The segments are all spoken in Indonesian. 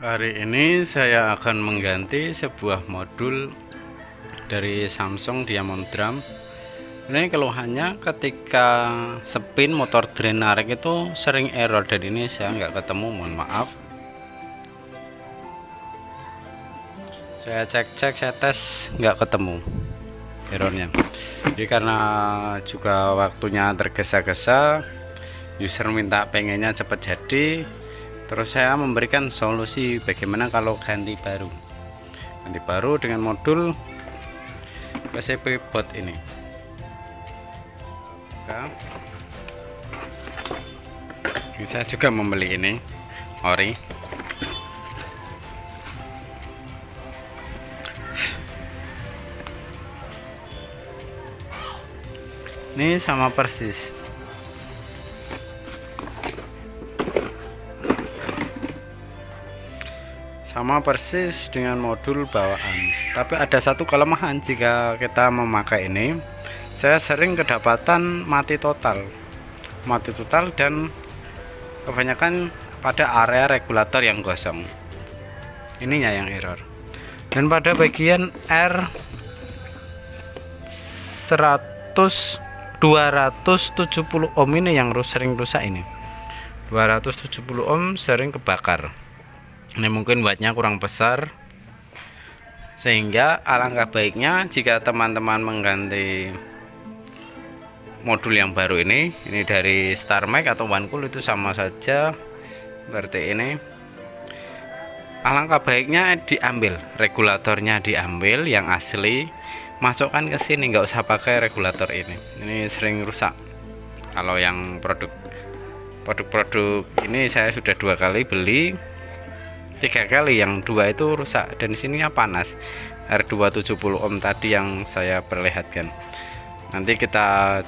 Hari ini saya akan mengganti sebuah modul dari Samsung Diamond Drum. Ini keluhannya ketika spin motor drain narik itu sering error, dan ini saya nggak ketemu, mohon maaf. Saya cek, saya tes, nggak ketemu errornya. Jadi karena juga waktunya tergesa-gesa, user minta pengennya cepat jadi, terus saya memberikan solusi bagaimana kalau ganti baru dengan modul PCB bot ini. Ini saya juga membeli ini ori. Ini sama persis, dengan modul bawaan, tapi ada satu kelemahan jika kita memakai ini. Saya sering kedapatan mati total, dan kebanyakan pada area regulator yang kosong, ininya yang error. Dan pada bagian R 270 ohm ini yang sering rusak, ini 270 ohm sering kebakar. Ini mungkin wattnya kurang besar, sehingga alangkah baiknya jika teman-teman mengganti modul yang baru ini dari StarMax atau OneCool itu sama saja. Berarti ini alangkah baiknya diambil regulatornya, diambil yang asli, masukkan ke sini, nggak usah pakai regulator ini sering rusak. Kalau yang produk ini saya sudah 2 kali beli, 3 kali, yang 2 itu rusak, dan sininya panas. R270 ohm tadi yang saya perlihatkan. Nanti kita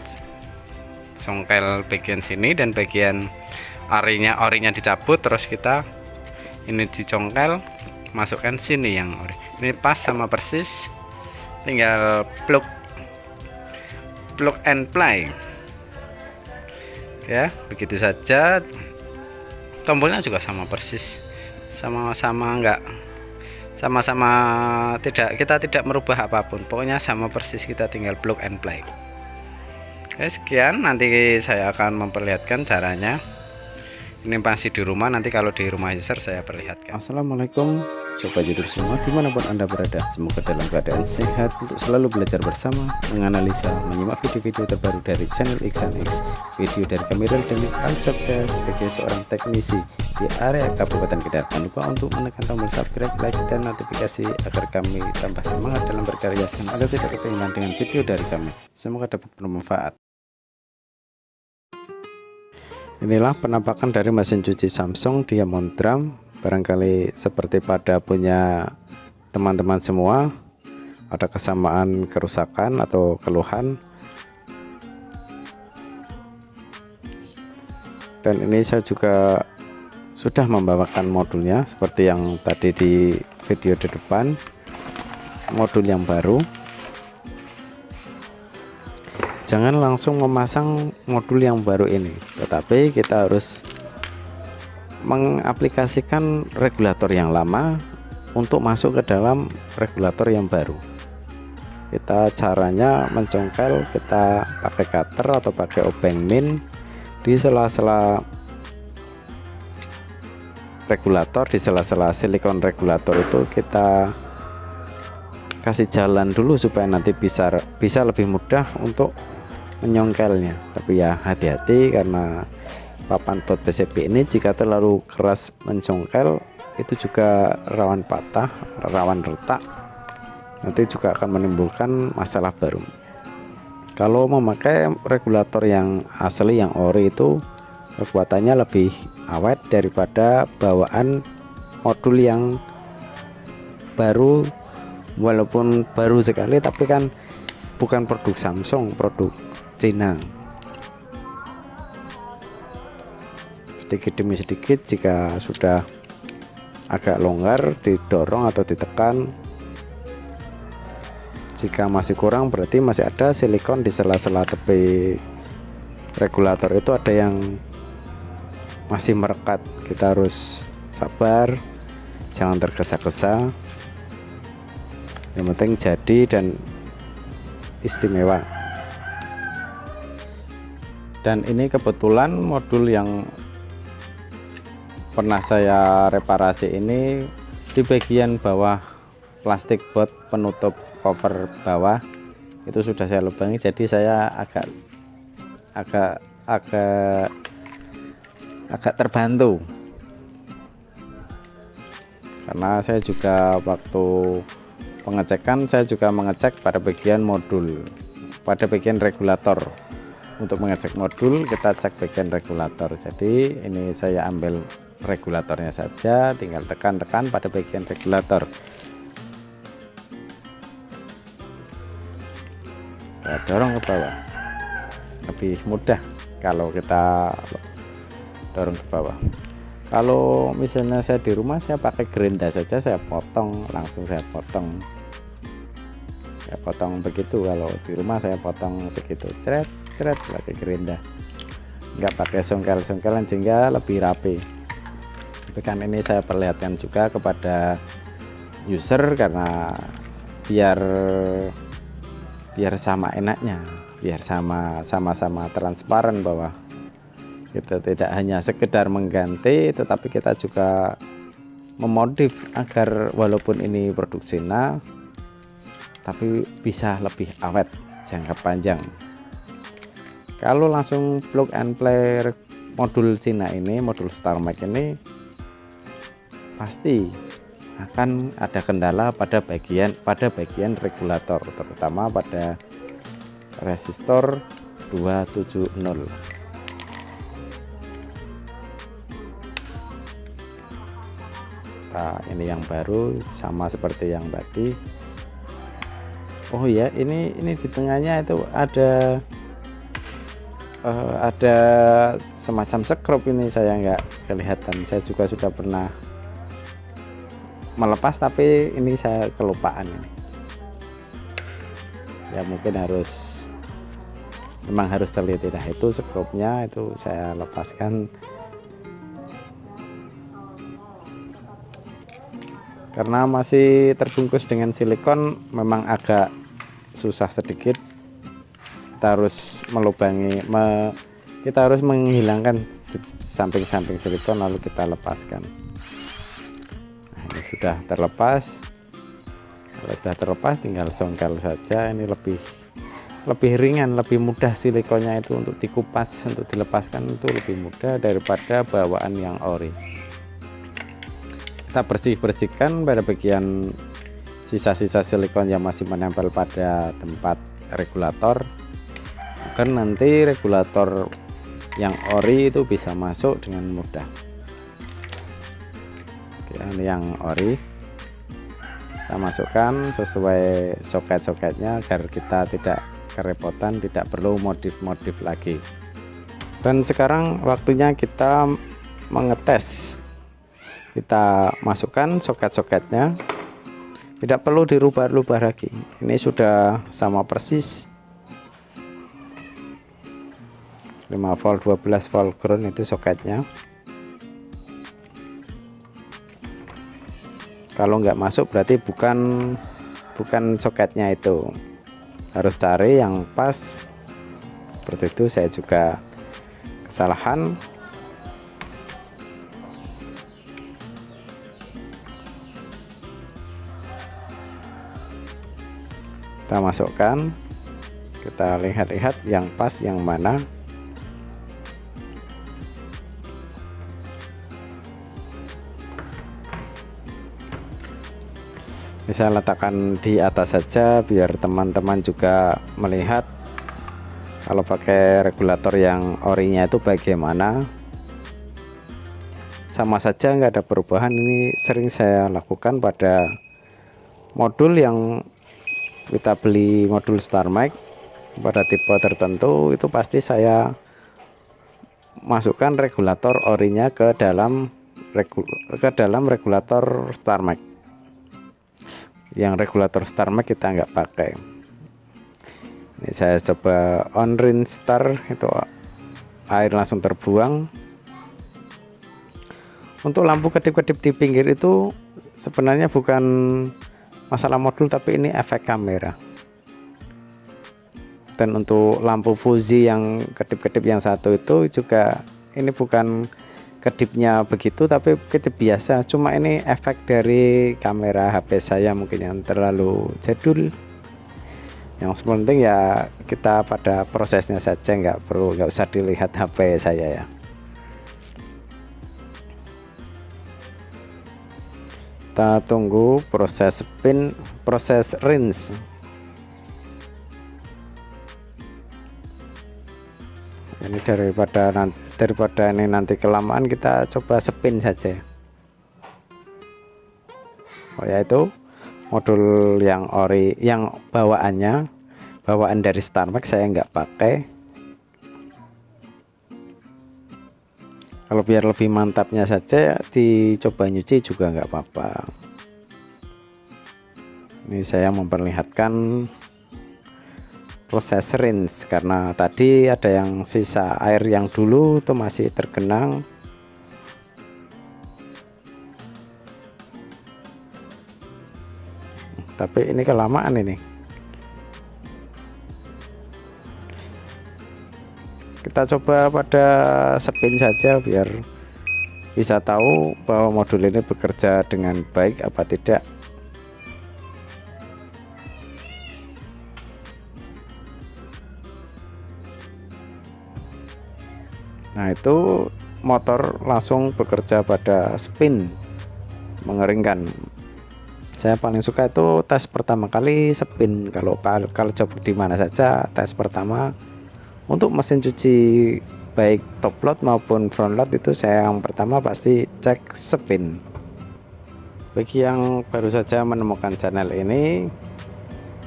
songkel bagian sini, dan bagian orinya dicabut, terus kita ini dicongkel, masukkan sini yang ori. Ini pas sama persis, tinggal plug and play ya, begitu saja. Tombolnya juga sama persis, kita tidak merubah apapun, pokoknya sama persis, kita tinggal plug and play. Oke, sekian, nanti saya akan memperlihatkan caranya. Ini masih di rumah, nanti kalau di rumah user saya perlihatkan. Assalamualaikum sobat YouTube semua, dimanapun Anda berada, semoga dalam keadaan sehat, untuk selalu belajar bersama, menganalisa, menyimak video-video terbaru dari channel X&X, video dari kamera dan ucap saya sebagai seorang teknisi di area Kabupaten Kedar. Jangan lupa untuk menekan tombol subscribe, like, dan notifikasi agar kami tambah semangat dalam berkarya dan agar tidak ketinggalan dengan video dari kami. Semoga dapat bermanfaat. Inilah penampakan dari mesin cuci Samsung Diamond Drum. Barangkali seperti pada punya teman-teman semua, ada kesamaan kerusakan atau keluhan. Dan ini saya juga sudah membawakan modulnya seperti yang tadi di video di depan, modul yang baru. Jangan langsung memasang modul yang baru ini, tetapi kita harus mengaplikasikan regulator yang lama untuk masuk ke dalam regulator yang baru. Kita caranya mencongkel, kita pakai cutter atau pakai obeng min di sela-sela regulator, di sela-sela silikon regulator itu kita kasih jalan dulu supaya nanti bisa lebih mudah untuk menyongkelnya. Tapi ya hati-hati, karena papan bot PCB ini jika terlalu keras mencongkel itu juga rawan patah, rawan retak, nanti juga akan menimbulkan masalah baru. Kalau memakai regulator yang asli, yang ori, itu kekuatannya lebih awet daripada bawaan modul yang baru, walaupun baru sekali, tapi kan bukan produk Samsung, produk Cina. Sedikit demi sedikit, jika sudah agak longgar didorong atau ditekan. Jika masih kurang, berarti masih ada silikon di sela-sela tepi regulator itu, ada yang masih merekat. Kita harus sabar jangan tergesa-gesa, yang penting jadi dan istimewa. Dan ini kebetulan modul yang pernah saya reparasi ini di bagian bawah plastik bot penutup cover bawah itu sudah saya lubangi, jadi saya agak terbantu karena saya juga waktu pengecekan saya juga mengecek pada bagian modul, pada bagian regulator. Untuk mengecek modul kita cek bagian regulator, jadi ini saya ambil regulatornya saja, tinggal tekan-tekan pada bagian regulator. Saya dorong ke bawah, lebih mudah kalau kita dorong ke bawah. Kalau misalnya saya di rumah, saya pakai gerinda saja, saya potong langsung, saya potong begitu. Kalau di rumah saya potong segitu, cret pakai gerinda, nggak pakai songkel-songkelan sehingga lebih rapi. Tapi kan ini saya perlihatkan juga kepada user karena biar sama enaknya, biar sama-sama transparan bahwa kita tidak hanya sekedar mengganti, tetapi kita juga memodif agar walaupun ini produk Cina tapi bisa lebih awet jangka panjang. Kalau langsung plug and play modul Cina ini, modul StarMax ini pasti akan ada kendala pada bagian regulator, terutama pada resistor 270. Nah, ini yang baru sama seperti yang tadi. Oh ya, ini di tengahnya itu ada semacam sekrup, ini saya nggak kelihatan. Saya juga sudah pernah melepas tapi ini saya kelupaan ini. Ya mungkin memang harus teliti. Nah itu skrupnya itu saya lepaskan karena masih terbungkus dengan silikon, memang agak susah sedikit. Kita harus kita harus menghilangkan samping-samping silikon lalu kita lepaskan. Nah, ini sudah terlepas. Kalau sudah terlepas tinggal songkel saja. Ini lebih ringan, lebih mudah silikonnya itu untuk dikupas, untuk dilepaskan itu lebih mudah daripada bawaan yang ori. Kita bersihkan pada bagian sisa-sisa silikon yang masih menempel pada tempat regulator, agar nanti regulator yang ori itu bisa masuk dengan mudah. Oke, ini yang ori kita masukkan sesuai soket-soketnya agar kita tidak kerepotan, tidak perlu modif-modif lagi. Dan sekarang waktunya kita mengetes. Kita masukkan soket-soketnya, tidak perlu dirubah-rubah lagi. Ini sudah sama persis 5 volt 12 volt ground itu soketnya. Kalau nggak masuk berarti bukan soketnya, itu harus cari yang pas. Seperti itu saya juga kesalahan. Kita masukkan, kita lihat-lihat yang pas yang mana. Bisa letakkan di atas saja biar teman-teman juga melihat kalau pakai regulator yang orinya itu bagaimana. Sama saja, nggak ada perubahan. Ini sering saya lakukan pada modul yang kita beli, modul StarMax pada tipe tertentu, itu pasti saya masukkan regulator orinya ke dalam regulator StarMax. Yang regulator StarMax kita nggak pakai. Ini saya coba on rinse start, itu air langsung terbuang. Untuk lampu kedip-kedip di pinggir itu sebenarnya bukan masalah modul, tapi ini efek kamera. Dan untuk lampu Fuji yang kedip-kedip yang satu itu juga, ini bukan kedipnya begitu, tapi kedip biasa, cuma ini efek dari kamera HP saya mungkin yang terlalu jadul. Yang penting ya kita pada prosesnya saja, nggak usah dilihat HP saya ya. Kita tunggu proses spin, proses rinse. Ini daripada ini nanti kelamaan, kita coba spin saja. Oh ya, itu modul yang ori, yang bawaan dari StarMax saya nggak pakai. Kalau biar lebih mantapnya saja dicoba nyuci juga nggak apa-apa. Ini saya memperlihatkan proses rinse, karena tadi ada yang sisa air yang dulu itu masih tergenang. Tapi ini kelamaan ini. Kita coba pada spin saja biar bisa tahu bahwa modul ini bekerja dengan baik apa tidak. Nah, itu motor langsung bekerja pada spin, mengeringkan. Saya paling suka itu tes pertama kali spin. Kalau coba di mana saja, tes pertama untuk mesin cuci baik top load maupun front load, itu saya yang pertama pasti cek spin. Bagi yang baru saja menemukan channel ini,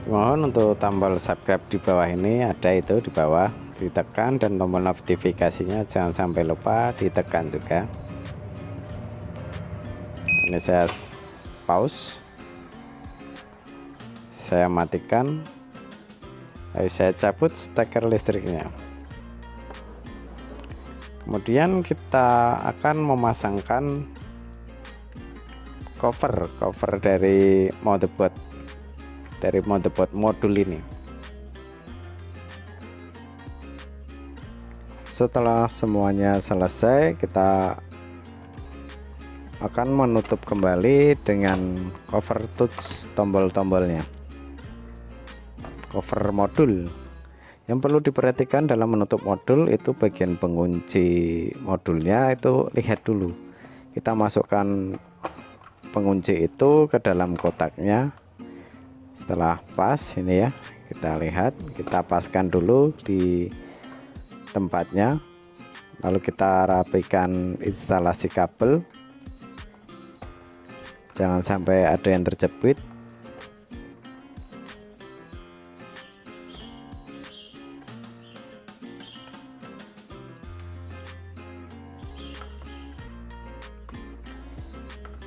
mohon untuk tombol subscribe di bawah ini, ada itu di bawah, ditekan, dan tombol notifikasinya jangan sampai lupa ditekan juga. Ini saya pause, saya matikan, lalu saya cabut steker listriknya. Kemudian kita akan memasangkan cover dari motherboard modul ini. Setelah semuanya selesai, kita akan menutup kembali dengan cover touch tombol-tombolnya, cover modul. Yang perlu diperhatikan dalam menutup modul itu bagian pengunci modulnya, itu lihat dulu, kita masukkan pengunci itu ke dalam kotaknya. Setelah pas ini ya, kita lihat, kita paskan dulu di tempatnya, lalu kita rapikan instalasi kabel, jangan sampai ada yang terjepit.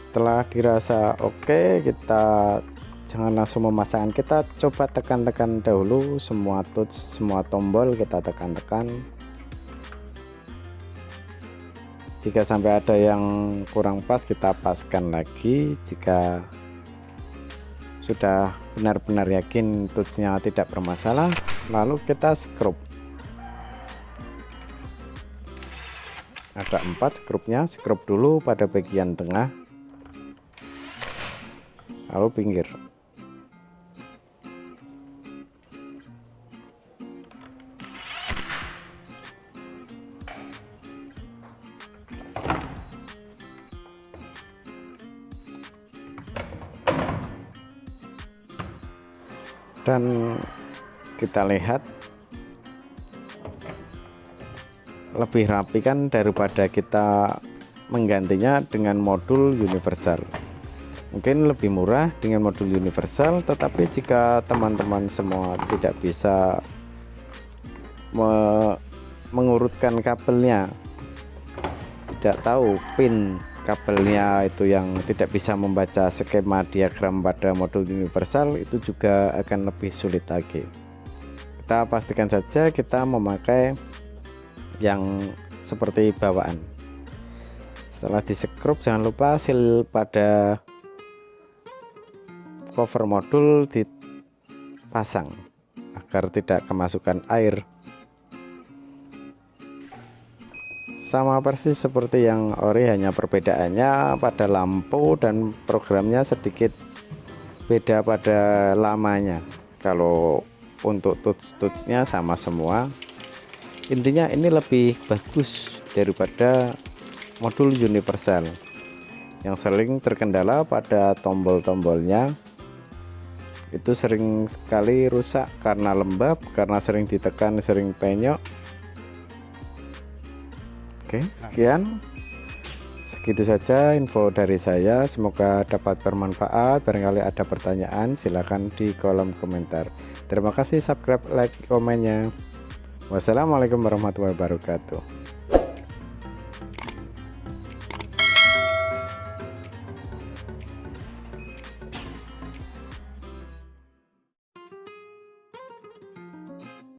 Setelah dirasa oke, kita jangan langsung memasangkan, kita coba tekan-tekan dahulu semua touch, semua tombol kita tekan-tekan. Jika sampai ada yang kurang pas, kita paskan lagi. Jika sudah benar-benar yakin touchnya tidak bermasalah, lalu kita skrup. Ada 4 skrupnya, skrup dulu pada bagian tengah, lalu pinggir. Dan kita lihat lebih rapi kan daripada kita menggantinya dengan modul universal. Mungkin lebih murah dengan modul universal, tetapi jika teman-teman semua tidak bisa mengurutkan kabelnya, tidak tahu pin kabelnya itu yang tidak bisa membaca skema diagram pada modul universal, itu juga akan lebih sulit lagi. Kita pastikan saja kita memakai yang seperti bawaan. Setelah disekrup, jangan lupa seal pada cover modul dipasang agar tidak kemasukan air. Sama persis seperti yang ori, hanya perbedaannya pada lampu dan programnya sedikit beda pada lamanya. Kalau untuk touch-touchnya sama semua. Intinya ini lebih bagus daripada modul universal yang sering terkendala pada tombol-tombolnya. Itu sering sekali rusak karena lembab, karena sering ditekan, sering penyok. Oke, segitu saja info dari saya, semoga dapat bermanfaat. Barangkali ada pertanyaan silahkan di kolom komentar. Terima kasih, subscribe, like, komennya. Wassalamualaikum warahmatullahi wabarakatuh.